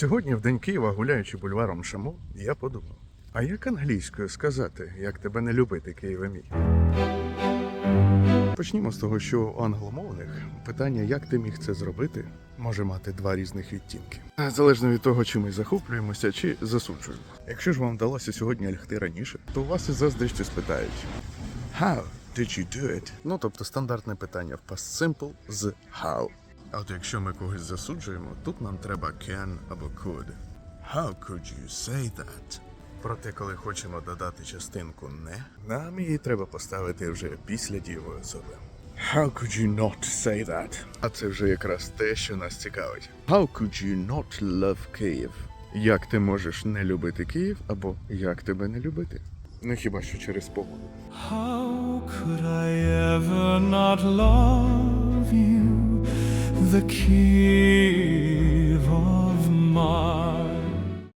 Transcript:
Сьогодні, в день Києва, гуляючи бульваром Шамо, я подумав, а як англійською сказати, як тебе не любити, Києве мій? Почнімо з того, що у англомовних питання, як ти міг це зробити, може мати два різних відтінки. Залежно від того, чи ми захоплюємося, чи засуджуємо. Якщо ж вам вдалося сьогодні лягти раніше, то у вас із заздрістю спитають «How did you do it?» Ну, тобто стандартне питання в past simple з «how». А от якщо ми когось засуджуємо, тут нам треба can або could. How could you say that? Проте, коли хочемо додати частинку не, нам її треба поставити вже після дієвої особи. How could you not say that? А це вже якраз те, що нас цікавить. How could you not love Kyiv? Як ти можеш не любити Київ, або як тебе не любити? Ну хіба що через погоду. How could I ever not love you, the Kyiv of my